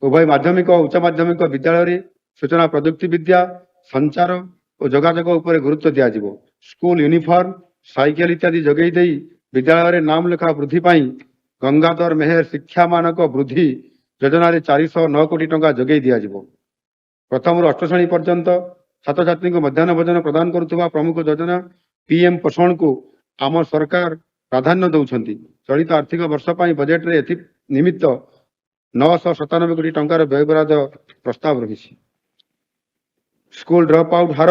ଉଭୟ ମାଧ୍ୟମିକ ଓ ଉଚ୍ଚ ମାଧ୍ୟମିକ ବିଦ୍ୟାଳୟରେ ସୂଚନା ପ୍ରଯୁକ୍ତି ବିଦ୍ୟା, ସଞ୍ଚାର ଓ ଯୋଗାଯୋଗ ଉପରେ ଗୁରୁତ୍ୱ ଦିଆଯିବ। ସ୍କୁଲ ୟୁନିଫର୍ମ, ସାଇକେଲ ଇତ୍ୟାଦି ଯୋଗାଇ ଦେଇ ବିଦ୍ୟାଳୟରେ ନାମ ଲେଖା ବୃଦ୍ଧି ପାଇଁ ଗଙ୍ଗାଧର ମେହେର ଶିକ୍ଷା ମାନକ ବୃଦ୍ଧି ଯୋଜନାରେ 409 କୋଟି ଟଙ୍କା ଯୋଗାଇ ଦିଆଯିବ। ପ୍ରଥମରୁ ଅଷ୍ଟ ଶ୍ରେଣୀ ପର୍ଯ୍ୟନ୍ତ ଛାତ୍ରଛାତ୍ରୀଙ୍କୁ ମଧ୍ୟାହ୍ନ ଭୋଜନ ପ୍ରଦାନ କରୁଥିବା ପ୍ରମୁଖ ଯୋଜନା ପିଏମ୍ ପୋଷଣକୁ ଆମ ସରକାର ପ୍ରାଧାନ୍ୟ ଦେଉଛନ୍ତି। ଚଳିତ ଆର୍ଥିକ ବର୍ଷ ପାଇଁ ବଜେଟରେ ଏଥି ନିମିତ୍ତ 997 କୋଟି ଟଙ୍କାର ବ୍ୟୟବରାଦ ପ୍ରସ୍ତାବ ରହିଛି। ସ୍କୁଲ ଡ୍ରପ୍ ଆଉଟ୍ ହାର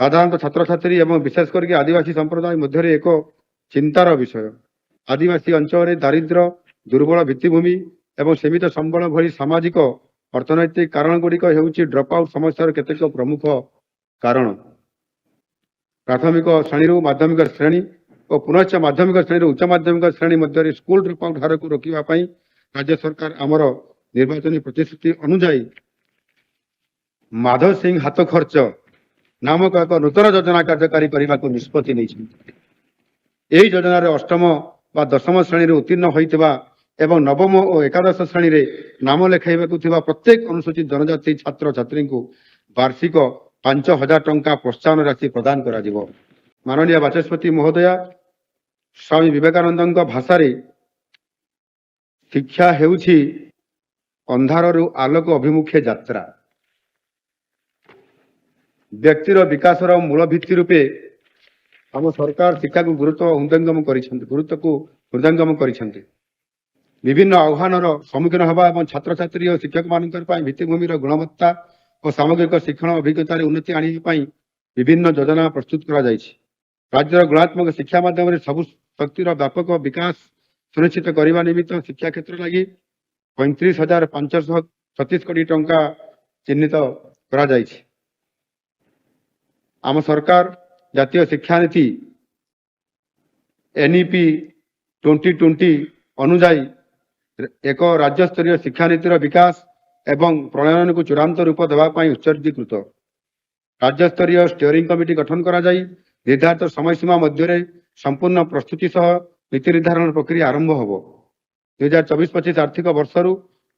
ସାଧାରଣତଃ ଛାତ୍ରଛାତ୍ରୀ ଏବଂ ବିଶେଷ କରି ଆଦିବାସୀ ସମ୍ପ୍ରଦାୟ ମଧ୍ୟରେ ଏକ ଚିନ୍ତାର ବିଷୟ। ଆଦିବାସୀ ଅଞ୍ଚଳରେ ଦାରିଦ୍ର୍ୟ, ଦୁର୍ବଳ ଭିତ୍ତିଭୂମି ଏବଂ ସୀମିତ ସମ୍ବଳ ଭଳି ସାମାଜିକ ଅର୍ଥନୈତିକ କାରଣଗୁଡ଼ିକ ହେଉଛି ଡ୍ରପ୍ ଆଉଟ୍ ସମସ୍ୟାର କେତେକ ପ୍ରମୁଖ କାରଣ। ପ୍ରାଥମିକ ଶ୍ରେଣୀରୁ ମାଧ୍ୟମିକ ଶ୍ରେଣୀ ଓ ପୁନଶ୍ଚ ମାଧ୍ୟମିକ ଶ୍ରେଣୀରୁ ଉଚ୍ଚ ମାଧ୍ୟମିକ ଶ୍ରେଣୀ ମଧ୍ୟରେ ସ୍କୁଲ ଡ୍ରପ୍ ଆଉଟ୍ ହାରକୁ ରୋକିବା ପାଇଁ ରାଜ୍ୟ ସରକାର ଆମର ନିର୍ବାଚନୀ ପ୍ରତିଶ୍ରୁତି ଅନୁଯାୟୀ ମାଧବ ସିଂ ହାତ ଖର୍ଚ୍ଚ ନାମକ ଏକ ନୂତନ ଯୋଜନା କାର୍ଯ୍ୟକାରୀ କରିବାକୁ ନିଷ୍ପତ୍ତି ନେଇଛନ୍ତି। ଏହି ଯୋଜନାରେ ଅଷ୍ଟମ ବା ଦଶମ ଶ୍ରେଣୀରେ ଉତ୍ତୀର୍ଣ୍ଣ ହୋଇଥିବା ଏବଂ ନବମ ଓ ଏକାଦଶ ଶ୍ରେଣୀରେ ନାମ ଲେଖାଇବାକୁ ଥିବା ପ୍ରତ୍ୟେକ ଅନୁସୂଚିତ ଜନଜାତି ଛାତ୍ରଛାତ୍ରୀଙ୍କୁ ବାର୍ଷିକ 5,000 ଟଙ୍କା ପ୍ରୋତ୍ସାହନ ରାଶି ପ୍ରଦାନ କରାଯିବ। ମାନନୀୟ ବାଚସ୍ପତି ମହୋଦୟା, ସ୍ୱାମୀ ବିବେକାନନ୍ଦଙ୍କ ଭାଷାରେ ଶିକ୍ଷା ହେଉଛି ଅନ୍ଧାରରୁ ଆଲୋକ ଅଭିମୁଖେ ଯାତ୍ରା। ବ୍ୟକ୍ତିର ବିକାଶର ମୂଳ ଭିତ୍ତି ରୂପେ ଆମ ସରକାର ଶିକ୍ଷାକୁ ଗୁରୁତ୍ୱକୁ ହୃଦୟଙ୍ଗମ କରିଛନ୍ତି। ବିଭିନ୍ନ ଆହ୍ୱାନର ସମ୍ମୁଖୀନ ହେବା ଏବଂ ଛାତ୍ରଛାତ୍ରୀ ଓ ଶିକ୍ଷକମାନଙ୍କ ପାଇଁ ଭିତ୍ତିଭୂମିର ଗୁଣବତ୍ତା ଓ ସାମଗ୍ରିକ ଶିକ୍ଷଣ ଅଭିଜ୍ଞତାରେ ଉନ୍ନତି ଆଣିବା ପାଇଁ ବିଭିନ୍ନ ଯୋଜନା ପ୍ରସ୍ତୁତ କରାଯାଇଛି। ରାଜ୍ୟର ଗୁଣାତ୍ମକ ଶିକ୍ଷା ମାଧ୍ୟମରେ ସବୁ ଶକ୍ତିର ବ୍ୟାପକ ବିକାଶ ସୁନିଶ୍ଚିତ କରିବା ନିମିତ୍ତ ଶିକ୍ଷା କ୍ଷେତ୍ର ଲାଗି 35,536 କୋଟି ଟଙ୍କା ଚିହ୍ନିତ କରାଯାଇଛି। ଆମ ସରକାର ଜାତୀୟ ଶିକ୍ଷାନୀତି NEP 2020 ଅନୁଯାୟୀ ଏକ ରାଜ୍ୟସ୍ତରୀୟ ଶିକ୍ଷାନୀତିର ବିକାଶ ଏବଂ ପ୍ରଣୟନକୁ ଚୂଡ଼ାନ୍ତ ରୂପ ଦେବା ପାଇଁ ଉତ୍ସର୍ଗୀକୃତ। ରାଜ୍ୟସ୍ତରୀୟ ଷ୍ଟିଅରିଂ କମିଟି ଗଠନ କରାଯାଇ ନିର୍ଦ୍ଧାରିତ ସମୟସୀମା ମଧ୍ୟରେ ସମ୍ପୂର୍ଣ୍ଣ ପ୍ରସ୍ତୁତି ସହ ନୀତି ନିର୍ଦ୍ଧାରଣ ପ୍ରକ୍ରିୟା ଆରମ୍ଭ ହେବ। 2024-25 ଆର୍ଥିକ ବର୍ଷରୁ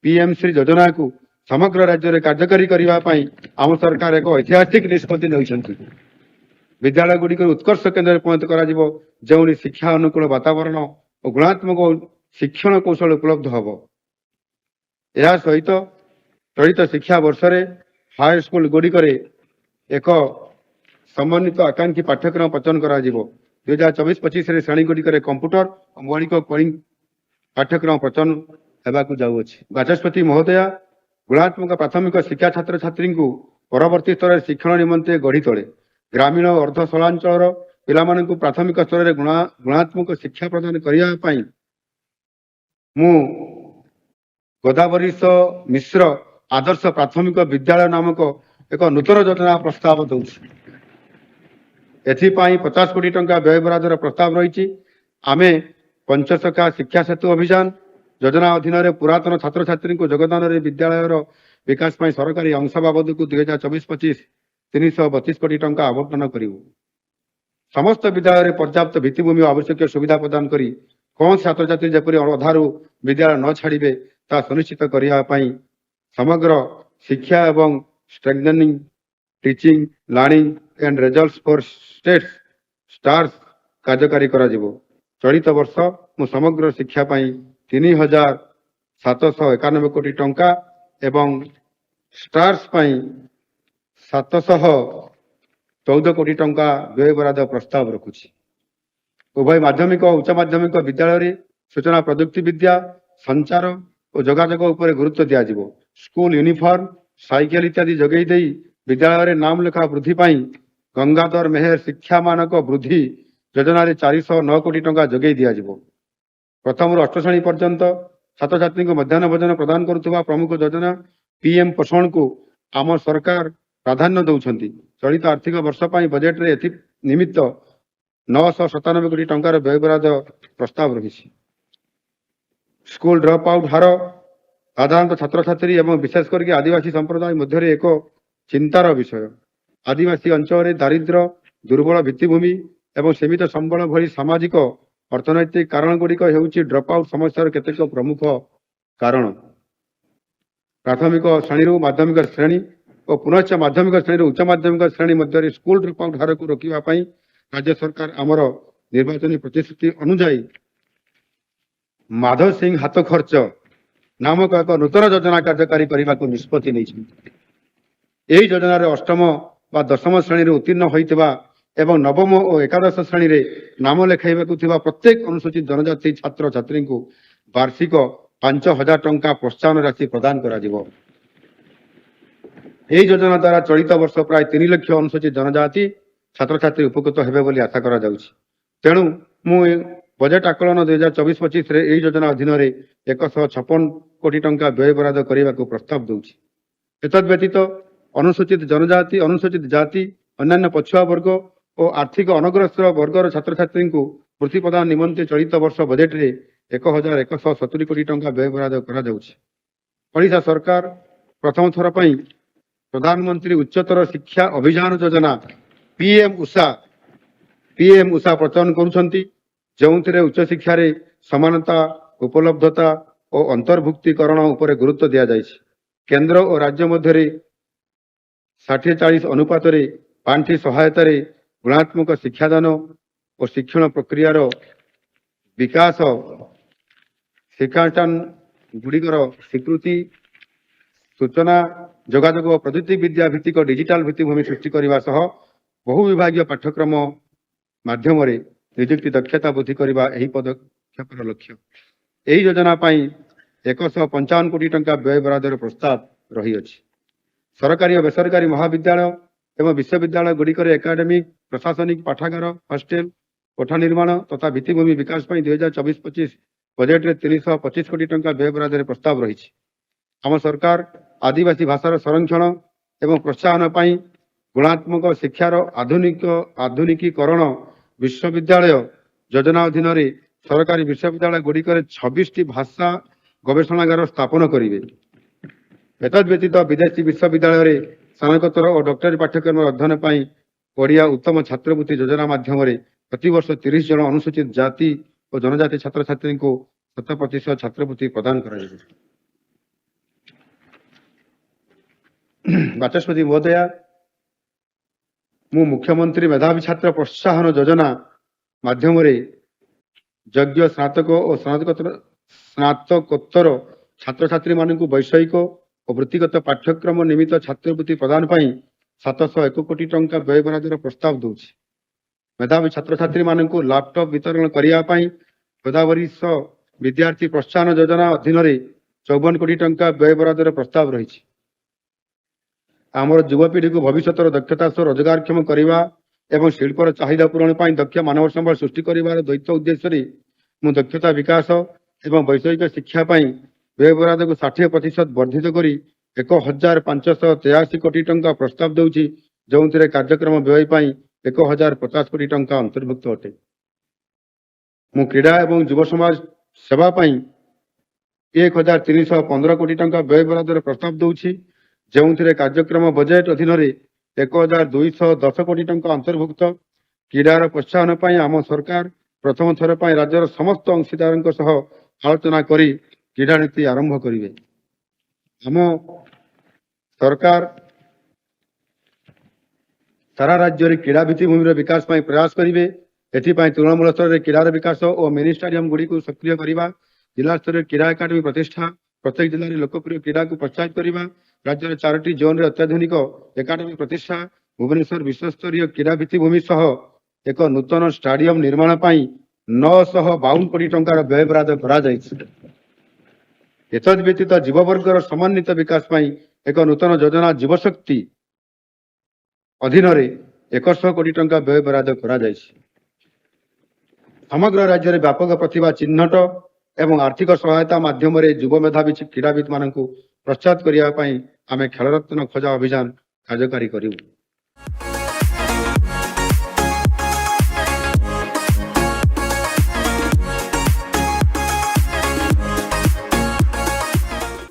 PMଶ୍ରୀ ଯୋଜନାକୁ ସମଗ୍ର ରାଜ୍ୟରେ କାର୍ଯ୍ୟକାରୀ କରିବା ପାଇଁ ଆମ ସରକାର ଏକ ଐତିହାସିକ ନିଷ୍ପତ୍ତି ନେଇଛନ୍ତି। ବିଦ୍ୟାଳୟଗୁଡ଼ିକରୁ ଉତ୍କର୍ଷ କେନ୍ଦ୍ରରେ ପରିଣତ କରାଯିବ, ଯେଉଁଠି ଶିକ୍ଷା ଅନୁକୂଳ ବାତାବରଣ ଓ ଗୁଣାତ୍ମକ ଶିକ୍ଷଣ କୌଶଳ ଉପଲବ୍ଧ ହେବ। ଏହା ସହିତ ଚଳିତ ଶିକ୍ଷା ବର୍ଷରେ ହାଇସ୍କୁଲ ଗୁଡ଼ିକରେ ଏକ ସମନ୍ୱିତ ଆକାଂକ୍ଷୀ ପାଠ୍ୟକ୍ରମ ପ୍ରଚଳନ କରାଯିବ। 2024-25ରେ ଶ୍ରେଣୀଗୁଡ଼ିକରେ କମ୍ପ୍ୟୁଟର ଓ ମୌଳିକ କୋଡିଂ ପାଠ୍ୟକ୍ରମ ପ୍ରଚଳନ ହେବାକୁ ଯାଉଅଛି। ବାଚସ୍ପତି ମହୋଦୟା, ଗୁଣାତ୍ମକ ପ୍ରାଥମିକ ଶିକ୍ଷା ଛାତ୍ରଛାତ୍ରୀଙ୍କୁ ପରବର୍ତ୍ତୀ ସ୍ତରରେ ଶିକ୍ଷଣ ନିମନ୍ତେ ଗଢ଼ି ତୋଳେ। ଗ୍ରାମୀଣ ଓ ଅର୍ଦ୍ଧ ସହରାଞ୍ଚଳର ପିଲାମାନଙ୍କୁ ପ୍ରାଥମିକ ସ୍ତରରେ ଗୁଣାତ୍ମକ ଶିକ୍ଷା ପ୍ରଦାନ କରିବା ପାଇଁ ମୁଁ ଗୋଦାବରୀଶ ମିଶ୍ର ଆଦର୍ଶ ପ୍ରାଥମିକ ବିଦ୍ୟାଳୟ ନାମକ ଏକ ନୂତନ ଯୋଜନା ପ୍ରସ୍ତାବ ଦେଉଛି। ଏଥିପାଇଁ 50 କୋଟି ଟଙ୍କା ବ୍ୟୟବରାଦର ପ୍ରସ୍ତାବ ରହିଛି। ଆମେ ପଞ୍ଚସଖା ଶିକ୍ଷା ସେତୁ ଅଭିଯାନ ଯୋଜନା ଅଧୀନରେ ପୁରାତନ ଛାତ୍ରଛାତ୍ରୀଙ୍କୁ ଯୋଗଦାନରେ ବିଦ୍ୟାଳୟର ବିକାଶ ପାଇଁ ସରକାରୀ ଅଂଶ ବାବଦକୁ 2024-25 332 କୋଟି ଟଙ୍କା ଆବଣ୍ଟନ କରିବୁ। ସମସ୍ତ ବିଦ୍ୟାଳୟରେ ପର୍ଯ୍ୟାପ୍ତ ଭିତ୍ତିଭୂମି ଓ ଆବଶ୍ୟକୀୟ ସୁବିଧା ପ୍ରଦାନ କରି କୌଣସି ଛାତ୍ରଛାତ୍ରୀ ଯେପରି ଅଧାରୁ ବିଦ୍ୟାଳୟ ନ ଛାଡ଼ିବେ ତାହା ସୁନିଶ୍ଚିତ କରିବା ପାଇଁ ସମଗ୍ର ଶିକ୍ଷା ଏବଂ strengthening teaching learning and results for states stars କାର୍ଯ୍ୟକାରୀ କରାଯିବ। ଚଳିତ ବର୍ଷ ମୁଁ ସମଗ୍ର ଶିକ୍ଷା ପାଇଁ 3,791 କୋଟି ଟଙ୍କା ଏବଂ ଷ୍ଟାର୍ସ ପାଇଁ 714 କୋଟି ଟଙ୍କା ବ୍ୟୟବରାଦ ପ୍ରସ୍ତାବ ରଖୁଛି। ଉଭୟ ମାଧ୍ୟମିକ ଓ ଉଚ୍ଚ ମାଧ୍ୟମିକ ବିଦ୍ୟାଳୟରେ ସୂଚନା ପ୍ରଯୁକ୍ତି ବିଦ୍ୟା, ସଞ୍ଚାର ଓ ଯୋଗାଯୋଗ ଉପରେ ଗୁରୁତ୍ୱ ଦିଆଯିବ। ସ୍କୁଲ ୟୁନିଫର୍ମ, ସାଇକେଲ ଇତ୍ୟାଦି ଯୋଗାଇ ଦେଇ ବିଦ୍ୟାଳୟରେ ନାମ ଲେଖା ବୃଦ୍ଧି ପାଇଁ ଗଙ୍ଗାଧର ମେହେର ଶିକ୍ଷା ମାନକ ବୃଦ୍ଧି ଯୋଜନାରେ 409 କୋଟି ଟଙ୍କା ଯୋଗାଇ ଦିଆଯିବ। ପ୍ରଥମରୁ ଅଷ୍ଟ ଶ୍ରେଣୀ ପର୍ଯ୍ୟନ୍ତ ଛାତ୍ରଛାତ୍ରୀଙ୍କୁ ମଧ୍ୟାହ୍ନ ଭୋଜନ ପ୍ରଦାନ କରୁଥିବା ପ୍ରମୁଖ ଯୋଜନା PM ପୋଷଣକୁ ଆମ ସରକାର ପ୍ରାଧାନ୍ୟ ଦେଉଛନ୍ତି। ଚଳିତ ଆର୍ଥିକ ବର୍ଷ ପାଇଁ ବଜେଟରେ ଏଥି ନିମିତ୍ତ 997 କୋଟି ଟଙ୍କାର ବ୍ୟୟବରାଦ ପ୍ରସ୍ତାବ ରହିଛି। ସ୍କୁଲ ଡ୍ରପ୍ ଆଉଟ୍ ହାର ସାଧାରଣତଃ ଛାତ୍ରଛାତ୍ରୀ ଏବଂ ବିଶେଷ କରି ଆଦିବାସୀ ସମ୍ପ୍ରଦାୟ ମଧ୍ୟରେ ଏକ ଚିନ୍ତାର ବିଷୟ। ଆଦିବାସୀ ଅଞ୍ଚଳରେ ଦାରିଦ୍ର୍ୟ, ଦୁର୍ବଳ ଭିତ୍ତିଭୂମି ଏବଂ ସୀମିତ ସମ୍ବଳ ଭଳି ସାମାଜିକ ଅର୍ଥନୈତିକ କାରଣଗୁଡ଼ିକ ହେଉଛି ଡ୍ରପ୍ ଆଉଟ୍ ସମସ୍ୟାର କେତେକ ପ୍ରମୁଖ କାରଣ। ପ୍ରାଥମିକ ଶ୍ରେଣୀରୁ ମାଧ୍ୟମିକ ଶ୍ରେଣୀ ଓ ପୁନଶ୍ଚ ମାଧ୍ୟମିକ ଶ୍ରେଣୀରୁ ଉଚ୍ଚ ମାଧ୍ୟମିକ ଶ୍ରେଣୀ ମଧ୍ୟରେ ସ୍କୁଲ ଡ୍ରପ୍ ଆଉଟ୍ ହାରକୁ ରୋକିବା ପାଇଁ ରାଜ୍ୟ ସରକାର ଆମର ନିର୍ବାଚନୀ ପ୍ରତିଶ୍ରୁତି ଅନୁଯାୟୀ ମାଧବ ସିଂ ହାତ ଖର୍ଚ୍ଚ ନାମକ ଏକ ନୂତନ ଯୋଜନା କାର୍ଯ୍ୟକାରୀ କରିବାକୁ ନିଷ୍ପତ୍ତି ନେଇଛନ୍ତି। ଏହି ଯୋଜନାରେ ଅଷ୍ଟମ ବା ଦଶମ ଶ୍ରେଣୀରେ ଉତ୍ତୀର୍ଣ୍ଣ ହୋଇଥିବା ଏବଂ ନବମ ଓ ଏକାଦଶ ଶ୍ରେଣୀରେ ନାମ ଲେଖାଇବାକୁ ଥିବା ପ୍ରତ୍ୟେକ ଅନୁସୂଚିତ ଜନଜାତି ଛାତ୍ରଛାତ୍ରୀଙ୍କୁ ବାର୍ଷିକ 5,000 ଟଙ୍କା ପ୍ରୋତ୍ସାହନ ରାଶି ପ୍ରଦାନ କରାଯିବ। ଏହି ଯୋଜନା ଦ୍ୱାରା ଚଳିତ ବର୍ଷ ପ୍ରାୟ 3 ଲକ୍ଷ ଅନୁସୂଚିତ ଜନଜାତି ଛାତ୍ରଛାତ୍ରୀ ଉପକୃତ ହେବେ ବୋଲି ଆଶା କରାଯାଉଛି। ତେଣୁ ମୁଁ ବଜେଟ୍ ଆକଳନ 2024-25ରେ ଏହି ଯୋଜନା ଅଧୀନରେ 156 କୋଟି ଟଙ୍କା ବ୍ୟୟ ବରାଦ କରିବାକୁ ପ୍ରସ୍ତାବ ଦେଉଛି। ଏତଦ୍ ବ୍ୟତୀତ ଅନୁସୂଚିତ ଜନଜାତି, ଅନୁସୂଚିତ ଜାତି, ଅନ୍ୟାନ୍ୟ ପଛୁଆ ବର୍ଗ ଓ ଆର୍ଥିକ ଅନଗ୍ରସର ବର୍ଗର ଛାତ୍ରଛାତ୍ରୀଙ୍କୁ ବୃତ୍ତି ପ୍ରଦାନ ନିମନ୍ତେ ଚଳିତ ବର୍ଷ ବଜେଟରେ 1,170 କୋଟି ଟଙ୍କା ବ୍ୟୟ ବରାଦ କରାଯାଉଛି। ଓଡ଼ିଶା ସରକାର ପ୍ରଥମ ଥର ପାଇଁ ପ୍ରଧାନମନ୍ତ୍ରୀ ଉଚ୍ଚତର ଶିକ୍ଷା ଅଭିଯାନ ଯୋଜନା PM ଉଷା ପ୍ରଚଳନ କରୁଛନ୍ତି, ଯେଉଁଥିରେ ଉଚ୍ଚଶିକ୍ଷାରେ ସମାନତା, ଉପଲବ୍ଧତା ଓ ଅନ୍ତର୍ଭୁକ୍ତିକରଣ ଉପରେ ଗୁରୁତ୍ୱ ଦିଆଯାଇଛି। କେନ୍ଦ୍ର ଓ ରାଜ୍ୟ ମଧ୍ୟରେ 60-40 ଅନୁପାତରେ ପାଣ୍ଠି ସହାୟତାରେ ଗୁଣାତ୍ମକ ଶିକ୍ଷାଦାନ ଓ ଶିକ୍ଷଣ ପ୍ରକ୍ରିୟାର ବିକାଶ, ଶିକ୍ଷାନୁଷ୍ଠାନ ଗୁଡ଼ିକର ସ୍ୱୀକୃତି, ସୂଚନା ଯୋଗାଯୋଗ ଓ ପ୍ରଯୁକ୍ତି ବିଦ୍ୟା ଭିତ୍ତିକ ଡିଜିଟାଲ ଭିତ୍ତିଭୂମି ସୃଷ୍ଟି କରିବା ସହ ବହୁ ବିଭାଗୀୟ ପାଠ୍ୟକ୍ରମ ମାଧ୍ୟମରେ ନିଯୁକ୍ତି ଦକ୍ଷତା ବୃଦ୍ଧି କରିବା ଏହି ପଦକ୍ଷେପର ଲକ୍ଷ୍ୟ। ଏହି ଯୋଜନା ପାଇଁ 155 କୋଟି ଟଙ୍କା ବ୍ୟୟ ବରାଦର ପ୍ରସ୍ତାବ ରହିଅଛି। ସରକାରୀ ଓ ବେସରକାରୀ ମହାବିଦ୍ୟାଳୟ ଏବଂ ବିଶ୍ୱବିଦ୍ୟାଳୟ ଗୁଡ଼ିକରେ ଏକାଡେମିକ୍, ପ୍ରଶାସନିକ, ପାଠାଗାର, ହଷ୍ଟେଲ, କୋଠା ନିର୍ମାଣ ତଥା ଭିତ୍ତିଭୂମି ବିକାଶ ପାଇଁ 2024-25 ବଜେଟରେ 325 କୋଟି ଟଙ୍କା ବ୍ୟୟ ବରାଦରେ ପ୍ରସ୍ତାବ ରହିଛି। ଆମ ସରକାର ଆଦିବାସୀ ଭାଷାର ସଂରକ୍ଷଣ ଏବଂ ପ୍ରୋତ୍ସାହନ ପାଇଁ ଗୁଣାତ୍ମକ ଶିକ୍ଷାର ଆଧୁନିକୀକରଣ ବିଶ୍ୱବିଦ୍ୟାଳୟ ଯୋଜନା ଅଧୀନରେ ସରକାରୀ ବିଶ୍ୱବିଦ୍ୟାଳୟ ଗୁଡ଼ିକରେ 26ଟି ଭାଷା ଗବେଷଣାଗାର ସ୍ଥାପନ କରିବେ। ଏତଦ୍ ବ୍ୟତୀତ ବିଦେଶୀ ବିଶ୍ୱବିଦ୍ୟାଳୟରେ ସ୍ନାତକୋତ୍ତର ଓ ଡକ୍ଟରୀ ପାଠ୍ୟକ୍ରମର ଅଧ୍ୟୟନ ପାଇଁ ଓଡ଼ିଆ ଉତ୍ତମ ଛାତ୍ରବୃତ୍ତି ଯୋଜନା ମାଧ୍ୟମରେ ପ୍ରତିବର୍ଷ 30 ଜଣ ଅନୁସୂଚିତ ଜାତି ଓ ଜନଜାତି ଛାତ୍ରଛାତ୍ରୀଙ୍କୁ 100% ଛାତ୍ରବୃତ୍ତି ପ୍ରଦାନ କରାଯିବ। ବାଚସ୍ପତି ମହୋଦୟା, ମୁଁ ମୁଖ୍ୟମନ୍ତ୍ରୀ ମେଧାବୀ ଛାତ୍ର ପ୍ରୋତ୍ସାହନ ଯୋଜନା ମାଧ୍ୟମରେ ଯୋଗ୍ୟ ସ୍ନାତକ ଓ ସ୍ନାତକୋତ୍ତର ଛାତ୍ରଛାତ୍ରୀମାନଙ୍କୁ ବୈଷୟିକ ଓ ବୃତ୍ତିଗତ ପାଠ୍ୟକ୍ରମ ନିମିତ୍ତ ଛାତ୍ରବୃତ୍ତି ପ୍ରଦାନ ପାଇଁ 701 କୋଟି ଟଙ୍କା ବ୍ୟୟ ବରାଦର ପ୍ରସ୍ତାବ ଦେଉଛି। ମେଧାବୀ ଛାତ୍ରଛାତ୍ରୀମାନଙ୍କୁ ଲାପଟପ୍ ବିତରଣ କରିବା ପାଇଁ ଗୋଦାବରୀଶ ବିଦ୍ୟାର୍ଥୀ ପ୍ରୋତ୍ସାହନ ଯୋଜନା ଅଧୀନରେ 54 କୋଟି ଟଙ୍କା ବ୍ୟୟ ବରାଦର ପ୍ରସ୍ତାବ ରହିଛି। ଆମର ଯୁବପିଢ଼ିକୁ ଭବିଷ୍ୟତର ଦକ୍ଷତା ସହ ରୋଜଗାରକ୍ଷମ କରିବା ଏବଂ ଶିଳ୍ପର ଚାହିଦା ପୂରଣ ପାଇଁ ଦକ୍ଷ ମାନବ ସମ୍ବଳ ସୃଷ୍ଟି କରିବାର ଦ୍ୱୈତ ଉଦ୍ଦେଶ୍ୟରେ ମୁଁ ଦକ୍ଷତା ବିକାଶ ଏବଂ ବୈଷୟିକ ଶିକ୍ଷା ପାଇଁ ବ୍ୟୟ ବରାଦକୁ 60% ବର୍ଦ୍ଧିତ କରି 1,583 କୋଟି ଟଙ୍କା ପ୍ରସ୍ତାବ ଦେଉଛି, ଯେଉଁଥିରେ କାର୍ଯ୍ୟକ୍ରମ ବ୍ୟୟ ପାଇଁ 1,050 କୋଟି ଟଙ୍କା ଅନ୍ତର୍ଭୁକ୍ତ ଅଟେ। ମୁଁ କ୍ରୀଡ଼ା ଏବଂ ଯୁବ ସମାଜ ସେବା ପାଇଁ 1,315 କୋଟି ଟଙ୍କା ବ୍ୟୟ ବରାଦର ପ୍ରସ୍ତାବ ଦେଉଛି, ଯେଉଁଥିରେ କାର୍ଯ୍ୟକ୍ରମ ବଜେଟ୍ ଅଧୀନରେ 1,210 କୋଟି ଟଙ୍କା ଅନ୍ତର୍ଭୁକ୍ତ। କ୍ରୀଡ଼ାର ପ୍ରୋତ୍ସାହନ ପାଇଁ ଆମ ସରକାର ପ୍ରଥମ ଥର ପାଇଁ ରାଜ୍ୟର ସମସ୍ତ ଅଂଶୀଦାରଙ୍କ ସହ ଆଲୋଚନା କରି କ୍ରୀଡ଼ା ନୀତି ଆରମ୍ଭ କରିବେ। ଆମ ସରକାର ସାରା ରାଜ୍ୟରେ କ୍ରୀଡ଼ା ଭିତ୍ତିଭୂମିର ବିକାଶ ପାଇଁ ପ୍ରୟାସ କରିବେ। ଏଥିପାଇଁ ତୃଣମୂଳ ସ୍ତରରେ କ୍ରୀଡ଼ାର ବିକାଶ ଓ ମିନି ଷ୍ଟାଡିୟମ ଗୁଡ଼ିକୁ ସକ୍ରିୟ କରିବା, ଜିଲ୍ଲା ସ୍ତରରେ କ୍ରୀଡ଼ା ଏକାଡେମୀ ପ୍ରତିଷ୍ଠା, ପ୍ରତ୍ୟେକ ଜିଲ୍ଲାରେ ଲୋକପ୍ରିୟ କ୍ରୀଡ଼ାକୁ ପ୍ରୋତ୍ସାହିତ କରିବା, ରାଜ୍ୟର 4ଟି ଜୋନ୍ରେ ଅତ୍ୟାଧୁନିକ ଏକାଡେମୀ ପ୍ରତିଷ୍ଠା, ଭୁବନେଶ୍ୱର ବିଶ୍ୱସ୍ତରୀୟ କ୍ରୀଡ଼ା ଭିତ୍ତିଭୂମି ସହ ଏକ ନୂତନ ଷ୍ଟାଡିୟମ ନିର୍ମାଣ ପାଇଁ 952 କୋଟି ଟଙ୍କାର ବ୍ୟୟ ବରାଦ କରାଯାଇଛି। ଏତଦ୍ ବ୍ୟତୀତ ଯୁବବର୍ଗର ସମନ୍ୱିତ ବିକାଶ ପାଇଁ ଏକ ନୂତନ ଯୋଜନା ଯୁବଶକ୍ତି ଅଧୀନରେ 100 କୋଟି ଟଙ୍କା ବ୍ୟୟ ବରାଦ କରାଯାଇଛି। ସମଗ୍ର ରାଜ୍ୟରେ ବ୍ୟାପକ ପ୍ରତିଭା ଚିହ୍ନଟ ଏବଂ ଆର୍ଥିକ ସହାୟତା ମାଧ୍ୟମରେ ଯୁବ ମେଧାବୀ କ୍ରୀଡ଼ାବିତମାନଙ୍କୁ ପ୍ରୋତ୍ସାହିତ କରିବା ପାଇଁ ଆମେ ଖେଳରତ୍ନ ଖୋଜା ଅଭିଯାନ କାର୍ଯ୍ୟକାରୀ କରିବୁ।